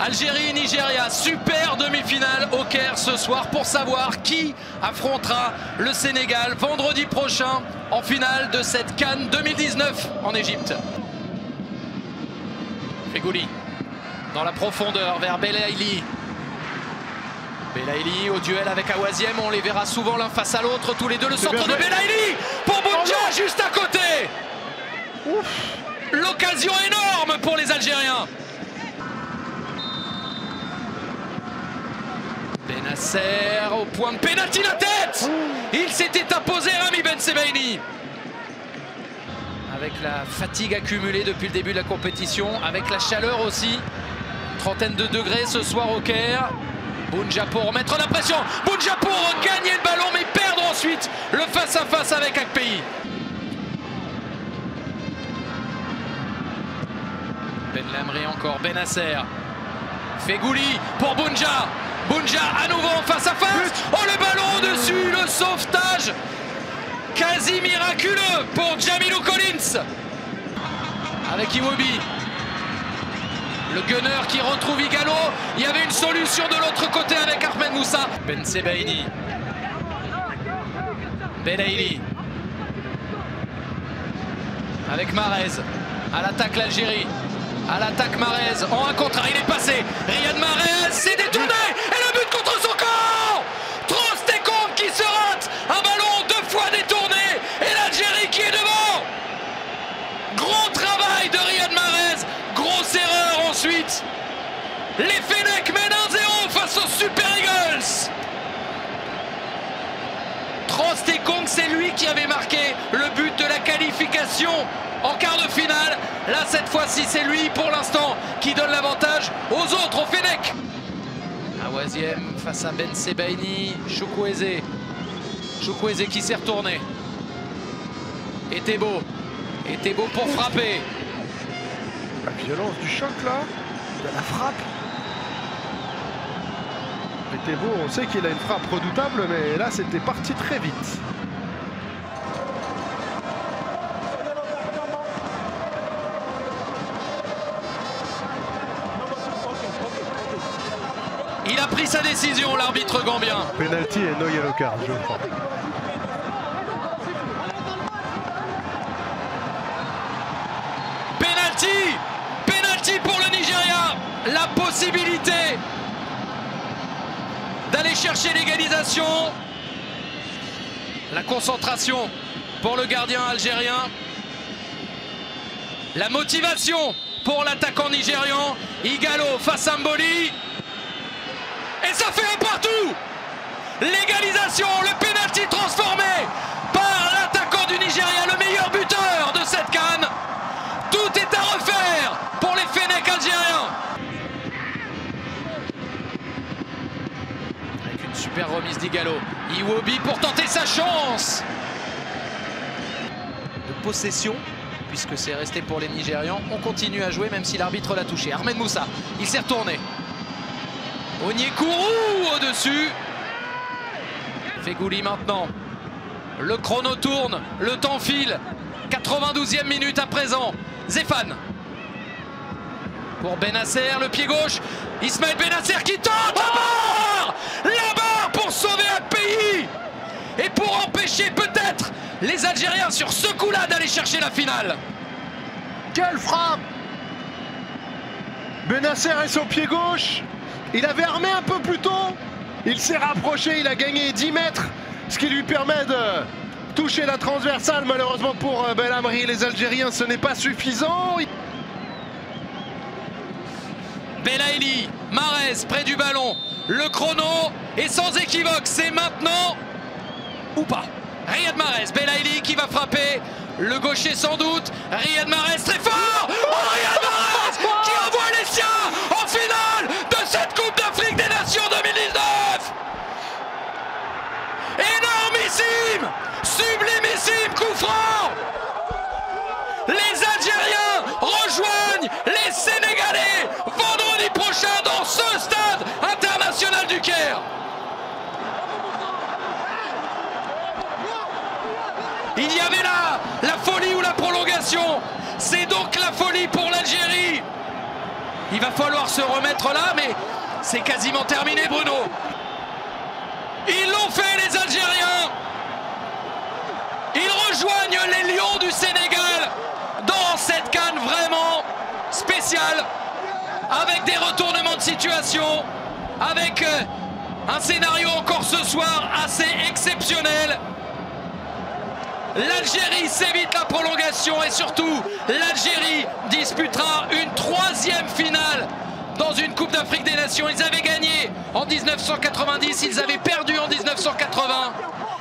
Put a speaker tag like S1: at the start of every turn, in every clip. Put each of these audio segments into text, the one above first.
S1: Algérie-Nigeria, super demi-finale au Caire ce soir pour savoir qui affrontera le Sénégal vendredi prochain en finale de cette CAN 2019 en Égypte. Fegouli dans la profondeur vers Belaïli. Belaïli au duel avec Awaziem, on les verra souvent l'un face à l'autre, tous les deux, le centre de Belaïli pour Bounja juste à côté. L'occasion énorme pour les Algériens. Benasser au point de pénalty, la tête. Il s'était imposé Rami Ben Sebaini. Avec la fatigue accumulée depuis le début de la compétition, avec la chaleur aussi. Trentaine de degrés ce soir au Caire. Bounja pour remettre la pression. Bounja pour gagner le ballon mais perdre ensuite le face-à-face avec Akpeyi. Ben Lamri encore, Benasser. Fegouli pour Bounja. Bounja à nouveau en face-à-face. Oh, le ballon au-dessus, le sauvetage quasi miraculeux pour Jamilou Collins. Avec Iwobi. Le gunner qui retrouve Igalo. Il y avait une solution de l'autre côté avec Ahmed Moussa. Ben Sebaini. Belaïli. Avec Mahrez. À l'attaque l'Algérie. À l'attaque Mahrez. En un contre un, il est passé. Riyad Mahrez s'est détourné. Et le but contre son camp. Trostekong qui se rate. Un ballon 2 fois détourné. Et l'Algérie qui est devant. Gros travail de Riyad Mahrez. Grosse erreur ensuite. Les Fennecs mènent 1-0 face aux Super Eagles. Trostekong, c'est lui qui avait marqué le but de la qualification en quart de finale. Là, cette fois-ci, c'est lui pour l'instant qui donne l'avantage aux autres, aux Fennecs. Awaziem face à Ben Sebaini. Chukwueze. Chukwueze qui s'est retourné. Et Tebo pour frapper.
S2: La violence du choc là, de la frappe. Mais Tebo, on sait qu'il a une frappe redoutable, mais là c'était parti très vite.
S1: Il a pris sa décision, l'arbitre gambien.
S2: Penalty et no yellow card, je crois.
S1: Penalty pour le Nigeria. La possibilité d'aller chercher l'égalisation. La concentration pour le gardien algérien. La motivation pour l'attaquant nigérian. Igalo face à Mboli. Et ça fait un partout. L'égalisation, le penalty transformé par l'attaquant du Nigeria, le meilleur buteur de cette CAN. Tout est à refaire pour les Fennecs algériens. Avec une super remise d'Igalo. Iwobi pour tenter sa chance. De possession, puisque c'est resté pour les Nigérians. On continue à jouer même si l'arbitre l'a touché. Ahmed Moussa, il s'est retourné. Onyekuru au-dessus. Fegouli maintenant. Le chrono tourne, le temps file. 92e minute à présent. Zéphane. Pour Benasser, le pied gauche. Ismaël Benasser qui tente la barre. La barre pour sauver un pays. Et pour empêcher peut-être les Algériens sur ce coup-là d'aller chercher la finale.
S2: Quelle frappe! Benasser est son pied gauche. Il avait armé un peu plus tôt. Il s'est rapproché, il a gagné 10 mètres. Ce qui lui permet de toucher la transversale. Malheureusement pour Ben Lamri et les Algériens, ce n'est pas suffisant.
S1: Belaïli, Mahrez près du ballon. Le chrono est sans équivoque. C'est maintenant ou pas. Riyad Mahrez, Belaïli qui va frapper. Le gaucher sans doute. Riyad Mahrez très fort. Oh, Riyad Mahrez qui envoie les siens en finale de cette Coupe d'Afrique des Nations 2019. Énormissime, sublimissime coup franc. Les Algériens rejoignent les Sénégalais vendredi prochain dans ce stade international du Caire. Il y avait là la folie ou la prolongation. C'est donc la folie pour l'Algérie. Il va falloir se remettre là, mais c'est quasiment terminé, Bruno. Ils l'ont fait, les Algériens. Ils rejoignent les Lions du Sénégal dans cette CAN vraiment spéciale, avec des retournements de situation, avec un scénario encore ce soir assez exceptionnel. L'Algérie s'évite la prolongation et surtout l'Algérie disputera une 3e finale dans une Coupe d'Afrique des Nations. Ils avaient gagné en 1990, ils avaient perdu en 1980.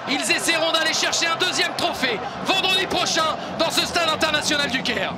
S1: Ils essaieront d'aller chercher un 2e trophée vendredi prochain dans ce stade international du Caire.